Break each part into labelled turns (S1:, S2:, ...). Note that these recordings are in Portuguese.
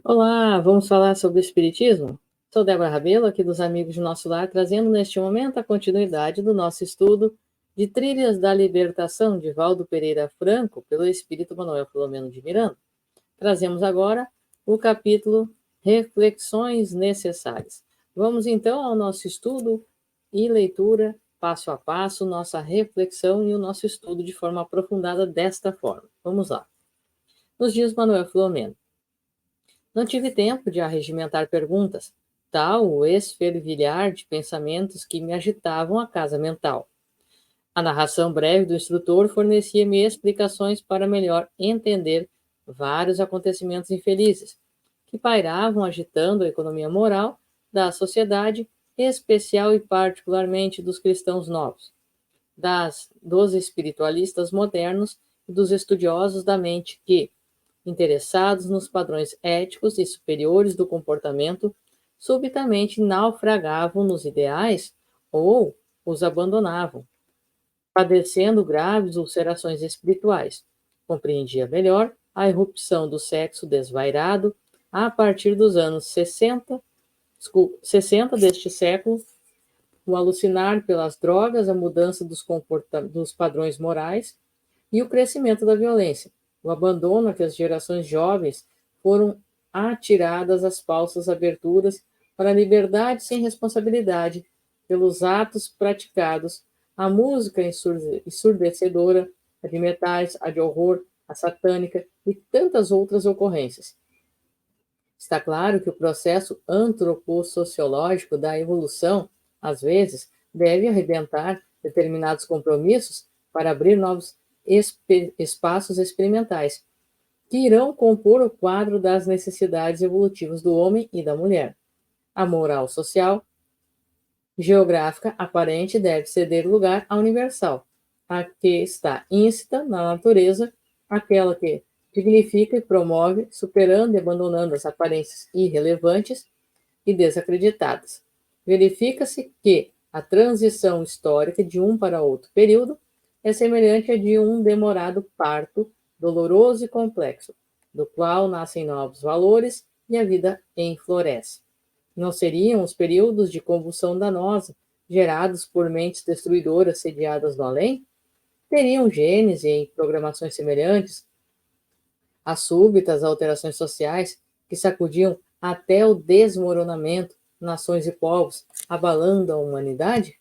S1: Olá, vamos falar sobre o Espiritismo? Sou Débora Rabelo, aqui dos Amigos de Nosso Lar, trazendo neste momento a continuidade do nosso estudo de Trilhas da Libertação, de Valdo Pereira Franco, pelo Espírito Manuel Filomeno de Miranda. Trazemos agora o capítulo Reflexões Necessárias. Vamos então ao nosso estudo e leitura, passo a passo, nossa reflexão e o nosso estudo de forma aprofundada desta forma. Vamos lá. Nos dias Manuel Filomeno. Não tive tempo de arregimentar perguntas, tal o esfervilhar de pensamentos que me agitavam a casa mental. A narração breve do instrutor fornecia-me explicações para melhor entender vários acontecimentos infelizes que pairavam agitando a economia moral da sociedade, especial e particularmente dos cristãos novos, dos espiritualistas modernos e dos estudiosos da mente que, interessados nos padrões éticos e superiores do comportamento, subitamente naufragavam nos ideais ou os abandonavam, padecendo graves ulcerações espirituais. Compreendia melhor a irrupção do sexo desvairado a partir dos anos 60 deste século, o alucinar pelas drogas, a mudança dos padrões morais e o crescimento da violência, o abandono a que as gerações jovens foram atiradas às falsas aberturas para a liberdade sem responsabilidade, pelos atos praticados, a música ensurdecedora, a de metais, a de horror, a satânica e tantas outras ocorrências. Está claro que o processo antropossociológico da evolução, às vezes, deve arrebentar determinados compromissos para abrir novos espaços experimentais, que irão compor o quadro das necessidades evolutivas do homem e da mulher. A moral social, geográfica aparente deve ceder lugar à universal, a que está íncita na natureza, aquela que dignifica e promove, superando e abandonando as aparências irrelevantes e desacreditadas. Verifica-se que a transição histórica de um para outro período é semelhante à de um demorado parto, doloroso e complexo, do qual nascem novos valores e a vida enfloresce. Não seriam os períodos de convulsão danosa, gerados por mentes destruidoras sediadas no além? Teriam gênese em programações semelhantes às súbitas alterações sociais que sacudiam até o desmoronamento nações e povos, abalando a humanidade?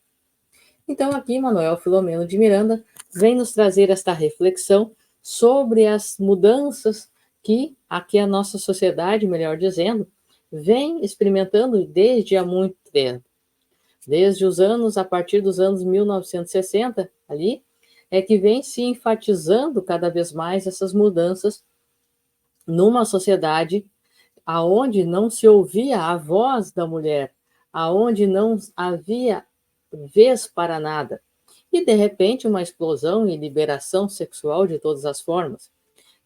S1: Então, aqui, Manuel Filomeno de Miranda vem nos trazer esta reflexão sobre as mudanças que aqui a nossa sociedade, melhor dizendo, vem experimentando desde há muito tempo. Desde os anos, a partir dos anos 1960, ali, é que vem se enfatizando cada vez mais essas mudanças numa sociedade aonde não se ouvia a voz da mulher, aonde não havia vez para nada. E, de repente, uma explosão e liberação sexual de todas as formas.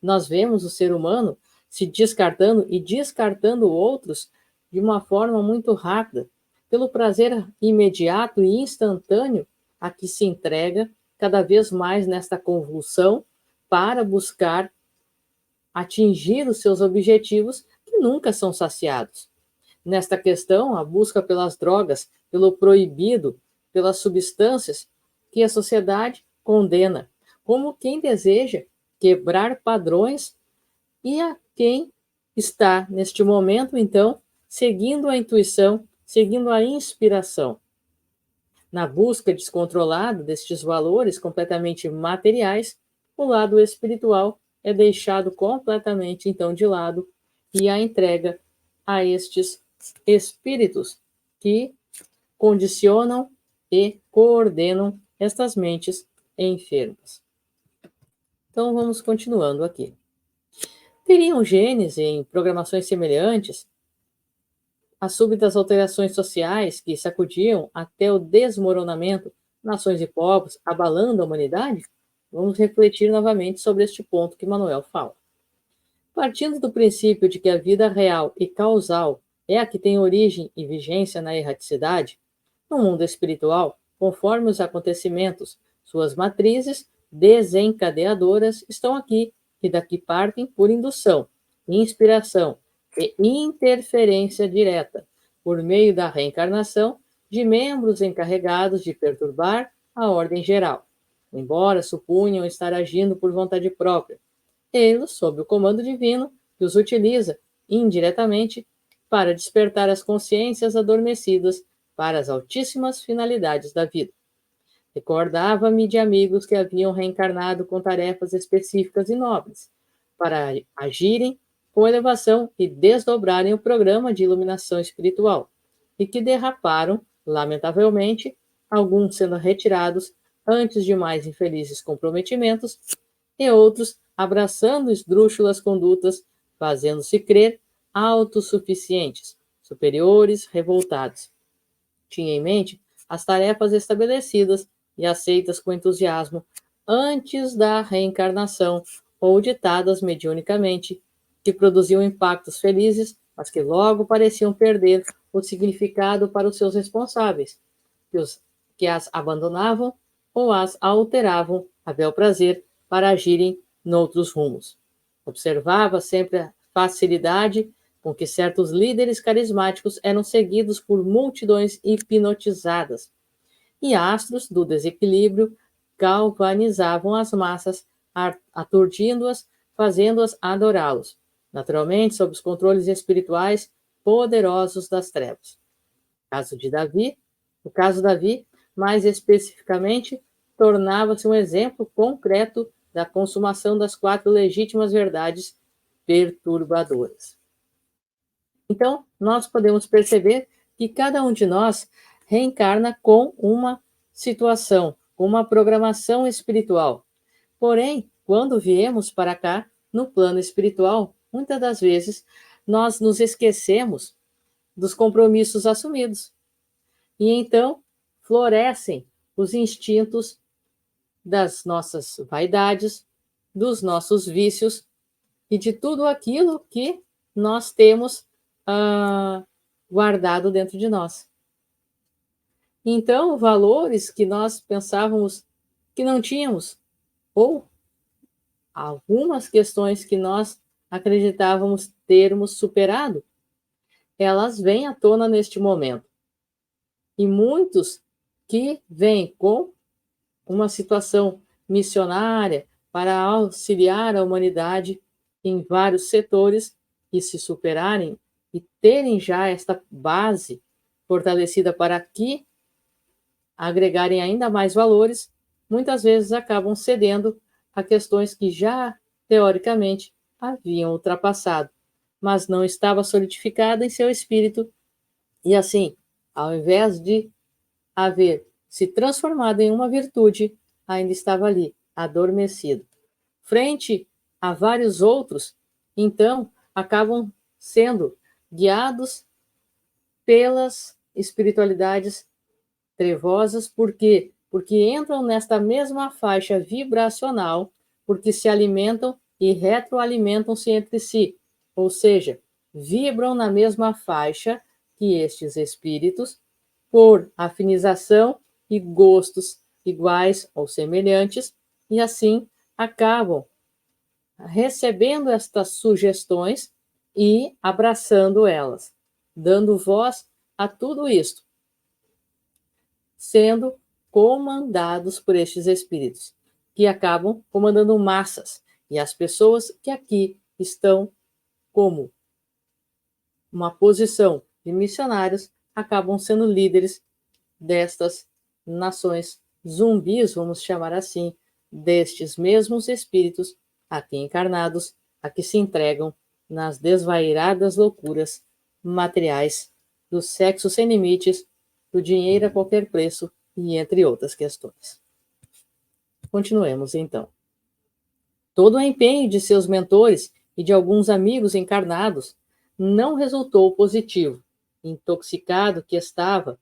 S1: Nós vemos o ser humano se descartando e descartando outros de uma forma muito rápida, pelo prazer imediato e instantâneo a que se entrega cada vez mais nesta convulsão para buscar atingir os seus objetivos que nunca são saciados. Nesta questão, a busca pelas drogas, pelo proibido, pelas substâncias que a sociedade condena, como quem deseja quebrar padrões e a quem está, neste momento, então, seguindo a intuição, seguindo a inspiração. Na busca descontrolada destes valores completamente materiais, o lado espiritual é deixado completamente, então, de lado e a entrega a estes espíritos que condicionam e coordenam estas mentes enfermas. Então, vamos continuando aqui. Teriam genes em programações semelhantes às súbitas alterações sociais que sacudiam até o desmoronamento nações e povos, abalando a humanidade? Vamos refletir novamente sobre este ponto que Manuel fala. Partindo do princípio de que a vida real e causal é a que tem origem e vigência na erraticidade, no mundo espiritual, conforme os acontecimentos, suas matrizes desencadeadoras estão aqui, e daqui partem por indução, inspiração, e interferência direta, por meio da reencarnação, de membros encarregados de perturbar a ordem geral, embora supunham estar agindo por vontade própria. Eles, sob o comando divino, que os utiliza indiretamente para despertar as consciências adormecidas para as altíssimas finalidades da vida. Recordava-me de amigos que haviam reencarnado com tarefas específicas e nobres, para agirem com elevação e desdobrarem o programa de iluminação espiritual, e que derraparam, lamentavelmente, alguns sendo retirados antes de mais infelizes comprometimentos, e outros abraçando esdrúxulas condutas, fazendo-se crer autossuficientes, superiores, revoltados. Tinha em mente as tarefas estabelecidas e aceitas com entusiasmo antes da reencarnação ou ditadas mediunicamente, que produziam impactos felizes, mas que logo pareciam perder o significado para os seus responsáveis, que as abandonavam ou as alteravam a bel prazer para agirem noutros rumos. Observava sempre a facilidade com que certos líderes carismáticos eram seguidos por multidões hipnotizadas, e astros do desequilíbrio galvanizavam as massas, aturdindo-as, fazendo-as adorá-los, naturalmente sob os controles espirituais poderosos das trevas. O caso Davi, mais especificamente, tornava-se um exemplo concreto da consumação das 4 legítimas verdades perturbadoras. Então, nós podemos perceber que cada um de nós reencarna com uma situação, com uma programação espiritual. Porém, quando viemos para cá, no plano espiritual, muitas das vezes, nós nos esquecemos dos compromissos assumidos. E então, florescem os instintos das nossas vaidades, dos nossos vícios e de tudo aquilo que nós temos guardado dentro de nós. Então, valores que nós pensávamos que não tínhamos, ou algumas questões que nós acreditávamos termos superado, elas vêm à tona neste momento. E muitos que vêm com uma situação missionária para auxiliar a humanidade em vários setores e se superarem e terem já esta base fortalecida para que agregarem ainda mais valores, muitas vezes acabam cedendo a questões que já, teoricamente, haviam ultrapassado, mas não estava solidificada em seu espírito, e assim, ao invés de haver se transformado em uma virtude, ainda estava ali, adormecido. Frente a vários outros, então, acabam sendo guiados pelas espiritualidades trevosas, por quê? Porque entram nesta mesma faixa vibracional, porque se alimentam e retroalimentam-se entre si, ou seja, vibram na mesma faixa que estes espíritos, por afinização e gostos iguais ou semelhantes, e assim acabam recebendo estas sugestões e abraçando elas, dando voz a tudo isto, sendo comandados por estes espíritos, que acabam comandando massas, e as pessoas que aqui estão como uma posição de missionários acabam sendo líderes destas nações zumbis, vamos chamar assim, destes mesmos espíritos aqui encarnados, a que se entregam nas desvairadas loucuras materiais do sexo sem limites, do dinheiro a qualquer preço e entre outras questões. Continuemos então. Todo o empenho de seus mentores e de alguns amigos encarnados não resultou positivo. Intoxicado que estava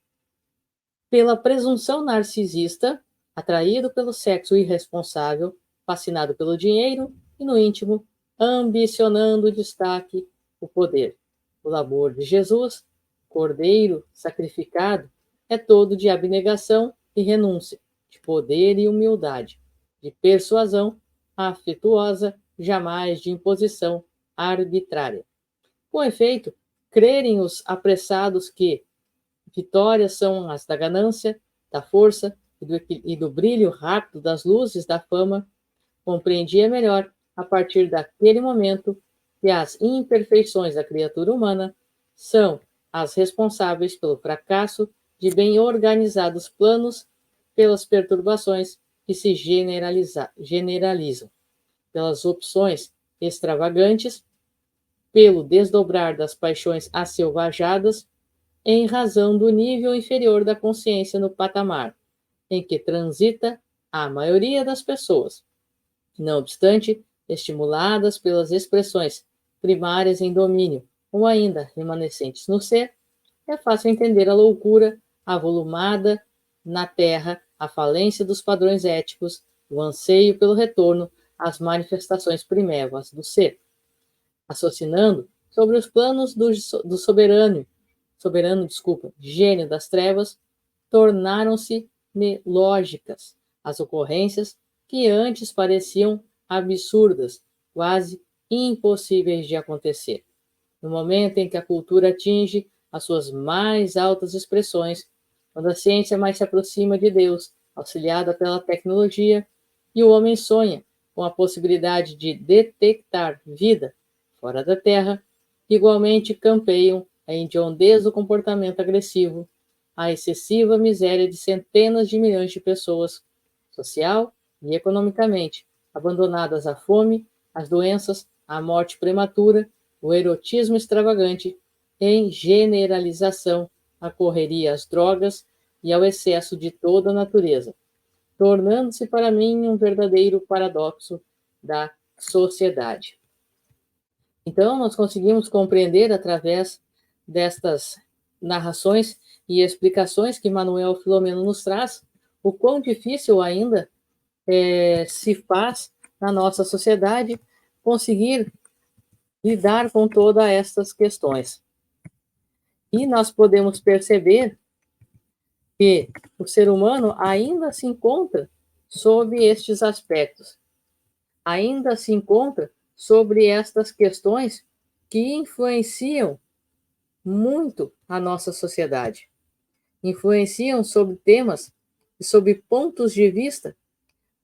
S1: pela presunção narcisista, atraído pelo sexo irresponsável, fascinado pelo dinheiro e, no íntimo, ambicionando o destaque, o poder. O labor de Jesus, cordeiro sacrificado, é todo de abnegação e renúncia, de poder e humildade, de persuasão afetuosa, jamais de imposição arbitrária. Com efeito, crerem os apressados que vitórias são as da ganância, da força e do brilho rápido das luzes da fama, compreendia melhor, a partir daquele momento, que as imperfeições da criatura humana são as responsáveis pelo fracasso de bem organizados planos, pelas perturbações que se generalizam, pelas opções extravagantes, pelo desdobrar das paixões asselvajadas, em razão do nível inferior da consciência no patamar em que transita a maioria das pessoas. Não obstante, estimuladas pelas expressões primárias em domínio ou ainda remanescentes no ser, é fácil entender a loucura avolumada na Terra, a falência dos padrões éticos, o anseio pelo retorno às manifestações primevas do ser. Raciocinando sobre os planos do soberano, gênio das trevas, tornaram-se lógicas as ocorrências que antes pareciam absurdas, quase impossíveis de acontecer. No momento em que a cultura atinge as suas mais altas expressões, quando a ciência mais se aproxima de Deus, auxiliada pela tecnologia, e o homem sonha com a possibilidade de detectar vida fora da Terra, igualmente campeiam a hediondez do comportamento agressivo, a excessiva miséria de centenas de milhões de pessoas, social e economicamente, abandonadas à fome, às doenças, à morte prematura, o erotismo extravagante, em generalização, à correria às drogas e ao excesso de toda a natureza, tornando-se para mim um verdadeiro paradoxo da sociedade. Então, nós conseguimos compreender através destas narrações e explicações que Manuel Filomeno nos traz o quão difícil ainda se faz na nossa sociedade conseguir lidar com todas estas questões. E nós podemos perceber que o ser humano ainda se encontra sob estes aspectos, ainda se encontra sobre estas questões que influenciam muito a nossa sociedade, influenciam sobre temas e sobre pontos de vista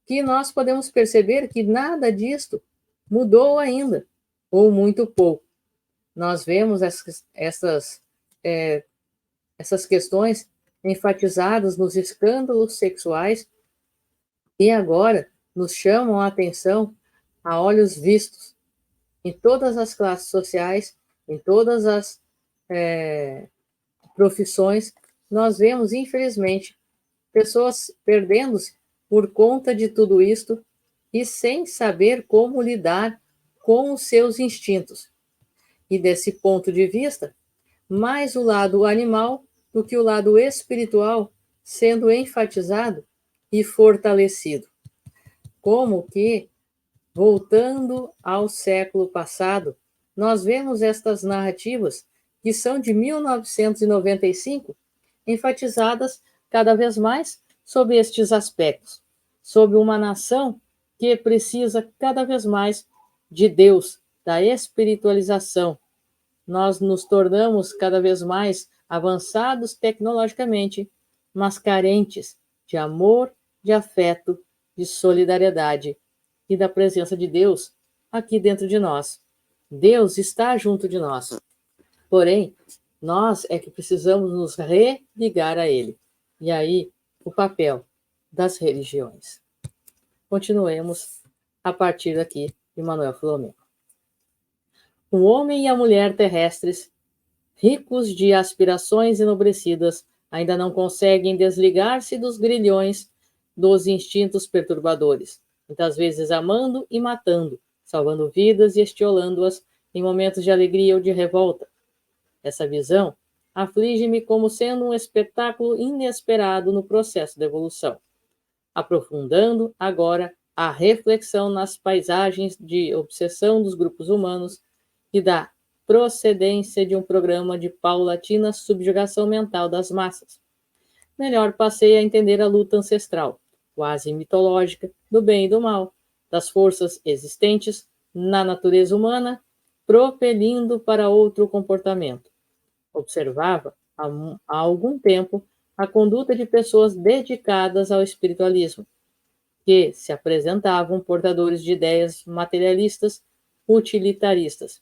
S1: que nós podemos perceber que nada disto mudou ainda, ou muito pouco. Nós vemos essas questões enfatizadas nos escândalos sexuais e agora nos chamam a atenção a olhos vistos em todas as classes sociais, em todas as profissões. Nós vemos, infelizmente, pessoas perdendo-se por conta de tudo isto e sem saber como lidar com os seus instintos. E desse ponto de vista, mais o lado animal do que o lado espiritual sendo enfatizado e fortalecido. Como que, voltando ao século passado, nós vemos estas narrativas que são de 1995, enfatizadas cada vez mais sobre estes aspectos, sobre uma nação que precisa cada vez mais de Deus, da espiritualização. Nós nos tornamos cada vez mais avançados tecnologicamente, mas carentes de amor, de afeto, de solidariedade e da presença de Deus aqui dentro de nós. Deus está junto de nós. Porém, nós é que precisamos nos religar a Ele. E aí, o papel das religiões. Continuemos a partir daqui de Manuel Filomeno. O homem e a mulher terrestres, ricos de aspirações enobrecidas, ainda não conseguem desligar-se dos grilhões dos instintos perturbadores, muitas vezes amando e matando, salvando vidas e estiolando-as em momentos de alegria ou de revolta. Essa visão aflige-me como sendo um espetáculo inesperado no processo da evolução, aprofundando agora a reflexão nas paisagens de obsessão dos grupos humanos e da procedência de um programa de paulatina subjugação mental das massas. Melhor passei a entender a luta ancestral, quase mitológica, do bem e do mal, das forças existentes na natureza humana, propelindo para outro comportamento. Observava há algum tempo a conduta de pessoas dedicadas ao espiritualismo, que se apresentavam portadores de ideias materialistas, utilitaristas,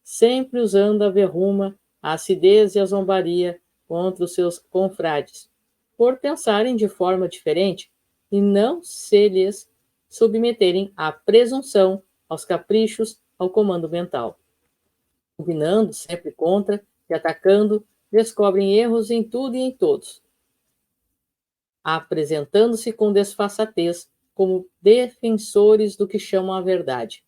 S1: sempre usando a verruma, a acidez e a zombaria contra os seus confrades, por pensarem de forma diferente e não se lhes submeterem à presunção, aos caprichos, ao comando mental. Combinando sempre contra e atacando, descobrem erros em tudo e em todos, apresentando-se com desfaçatez como defensores do que chamam a verdade.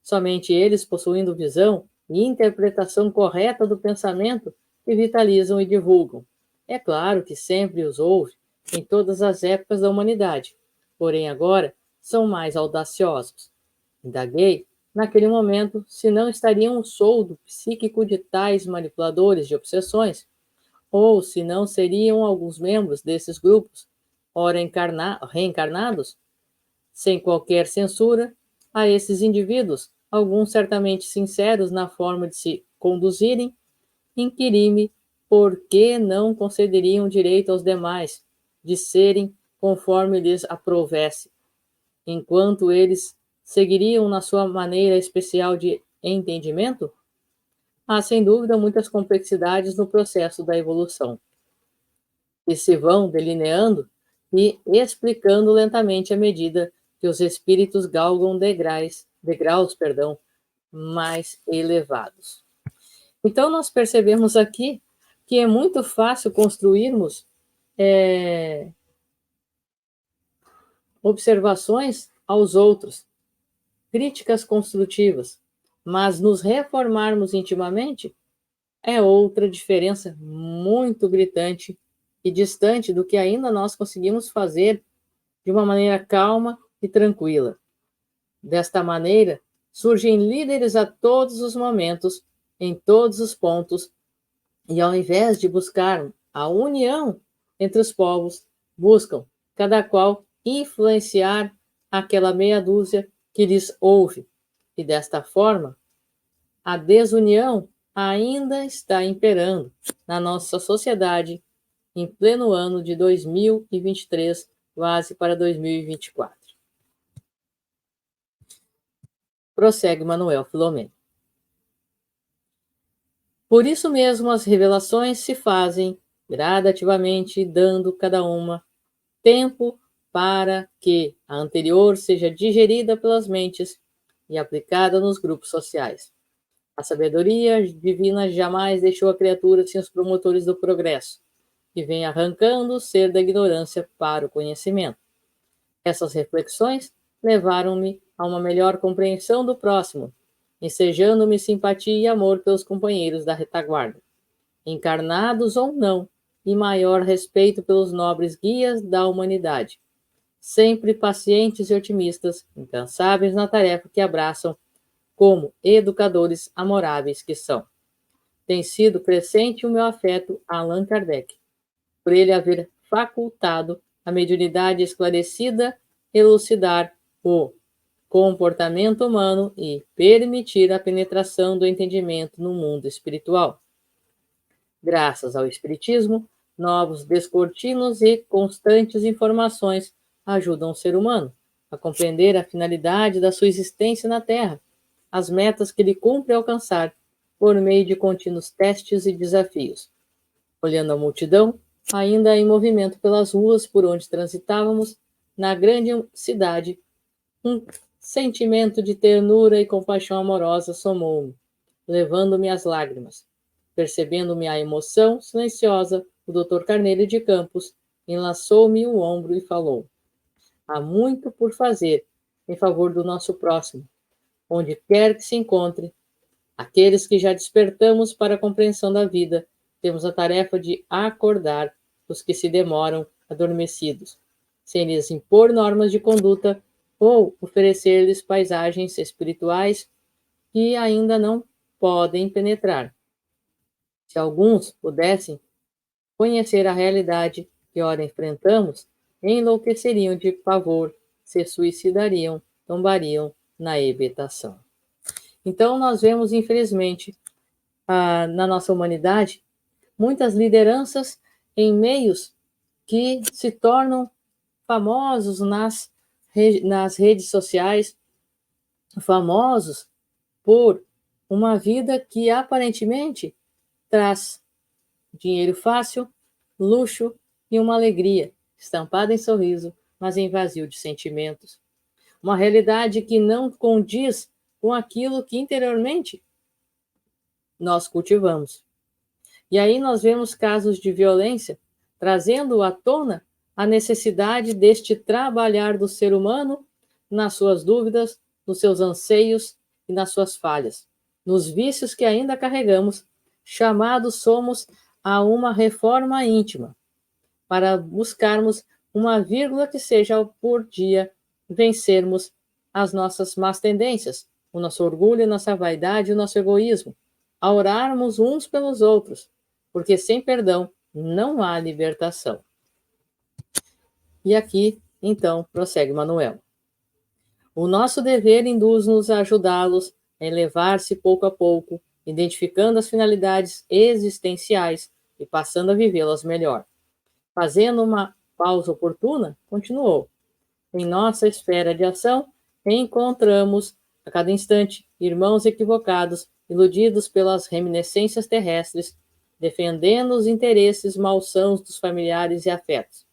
S1: Somente eles, possuindo visão e interpretação correta do pensamento, que vitalizam e divulgam. É claro que sempre os houve, em todas as épocas da humanidade, porém agora são mais audaciosos. Indaguei, naquele momento, se não estariam o soldo psíquico de tais manipuladores de obsessões, ou se não seriam alguns membros desses grupos, ora reencarnados, sem qualquer censura, a esses indivíduos, alguns certamente sinceros na forma de se conduzirem, inquiri-me por que não concederiam direito aos demais de serem conforme lhes aprovesse, enquanto eles seguiriam na sua maneira especial de entendimento? Há, sem dúvida, muitas complexidades no processo da evolução, que se vão delineando e explicando lentamente à medida que os espíritos galgam degraus, mais elevados. Então, nós percebemos aqui que é muito fácil construirmos observações aos outros, críticas construtivas, mas nos reformarmos intimamente é outra diferença muito gritante e distante do que ainda nós conseguimos fazer de uma maneira calma e tranquila. Desta maneira, surgem líderes a todos os momentos, em todos os pontos, e ao invés de buscar a união entre os povos, buscam, cada qual, influenciar aquela meia dúzia que lhes ouve. E desta forma, a desunião ainda está imperando na nossa sociedade em pleno ano de 2023, quase para 2024. Prossegue Manuel Filomeno. Por isso mesmo as revelações se fazem gradativamente, dando cada uma tempo para que a anterior seja digerida pelas mentes e aplicada nos grupos sociais. A sabedoria divina jamais deixou a criatura sem os promotores do progresso, que vem arrancando o ser da ignorância para o conhecimento. Essas reflexões levaram-me a uma melhor compreensão do próximo, ensejando-me simpatia e amor pelos companheiros da retaguarda, encarnados ou não, e maior respeito pelos nobres guias da humanidade, sempre pacientes e otimistas, incansáveis na tarefa que abraçam, como educadores amoráveis que são. Tem sido crescente o meu afeto a Allan Kardec, por ele haver facultado a mediunidade esclarecida elucidar o comportamento humano e permitir a penetração do entendimento no mundo espiritual. Graças ao Espiritismo, novos descortinos e constantes informações ajudam o ser humano a compreender a finalidade da sua existência na Terra, as metas que ele cumpre alcançar por meio de contínuos testes e desafios. Olhando a multidão, ainda em movimento pelas ruas por onde transitávamos, na grande cidade, um sentimento de ternura e compaixão amorosa somou-me, levando-me às lágrimas. Percebendo-me a emoção silenciosa, o Dr. Carneiro de Campos enlaçou-me o ombro e falou: há muito por fazer em favor do nosso próximo, onde quer que se encontre. Aqueles que já despertamos para a compreensão da vida, temos a tarefa de acordar os que se demoram adormecidos, sem lhes impor normas de conduta ou oferecer-lhes paisagens espirituais que ainda não podem penetrar. Se alguns pudessem conhecer a realidade que ora enfrentamos, enlouqueceriam de pavor, se suicidariam, tombariam na hebetação. Então, nós vemos, infelizmente, na nossa humanidade, muitas lideranças em meios que se tornam famosos nas redes sociais, famosos por uma vida que aparentemente traz dinheiro fácil, luxo e uma alegria, estampada em sorriso, mas em vazio de sentimentos. Uma realidade que não condiz com aquilo que interiormente nós cultivamos. E aí nós vemos casos de violência trazendo à tona a necessidade deste trabalhar do ser humano nas suas dúvidas, nos seus anseios e nas suas falhas, nos vícios que ainda carregamos, chamados somos a uma reforma íntima, para buscarmos uma vírgula que seja por dia vencermos as nossas más tendências, o nosso orgulho, a nossa vaidade, o nosso egoísmo, a orarmos uns pelos outros, porque sem perdão não há libertação. E aqui, então, prossegue Manuel. O nosso dever induz-nos a ajudá-los a elevar-se pouco a pouco, identificando as finalidades existenciais e passando a vivê-las melhor. Fazendo uma pausa oportuna, continuou. Em nossa esfera de ação, encontramos, a cada instante, irmãos equivocados, iludidos pelas reminiscências terrestres, defendendo os interesses malsãos dos familiares e afetos,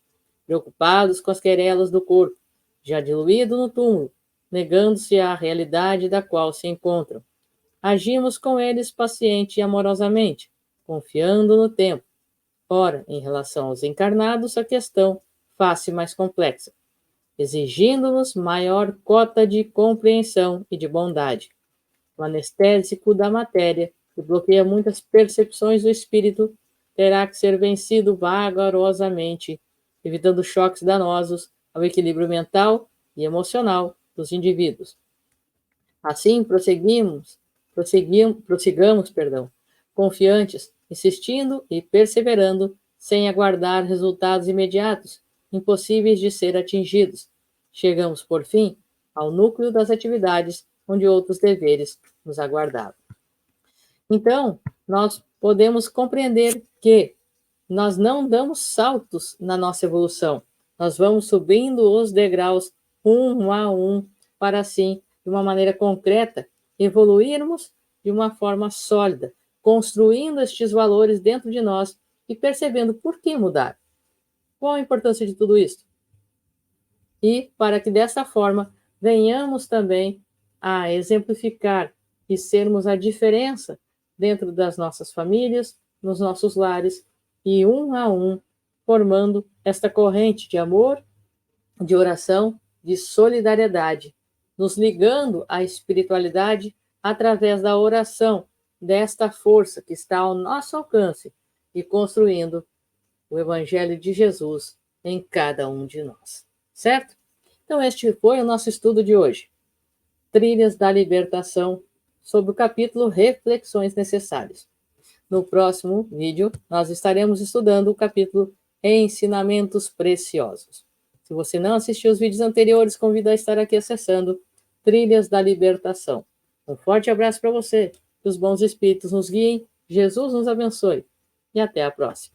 S1: preocupados com as querelas do corpo, já diluído no túmulo, negando-se à realidade da qual se encontram. Agimos com eles paciente e amorosamente, confiando no tempo. Ora, em relação aos encarnados, a questão faz-se mais complexa, exigindo-nos maior cota de compreensão e de bondade. O anestésico da matéria, que bloqueia muitas percepções do espírito, terá que ser vencido vagarosamente, evitando choques danosos ao equilíbrio mental e emocional dos indivíduos. Assim, prossigamos, confiantes, insistindo e perseverando, sem aguardar resultados imediatos, impossíveis de ser atingidos. Chegamos, por fim, ao núcleo das atividades onde outros deveres nos aguardavam. Então, nós podemos compreender que nós não damos saltos na nossa evolução, nós vamos subindo os degraus um a um, para assim, de uma maneira concreta, evoluirmos de uma forma sólida, construindo estes valores dentro de nós e percebendo por que mudar. Qual a importância de tudo isso? E para que dessa forma venhamos também a exemplificar e sermos a diferença dentro das nossas famílias, nos nossos lares, e um a um, formando esta corrente de amor, de oração, de solidariedade, nos ligando à espiritualidade através da oração, desta força que está ao nosso alcance e construindo o Evangelho de Jesus em cada um de nós. Certo? Então, este foi o nosso estudo de hoje. Trilhas da Libertação, sobre o capítulo Reflexões Necessárias. No próximo vídeo, nós estaremos estudando o capítulo Ensinamentos Preciosos. Se você não assistiu os vídeos anteriores, convido a estar aqui acessando Trilhas da Libertação. Um forte abraço para você, que os bons espíritos nos guiem, Jesus nos abençoe e até a próxima.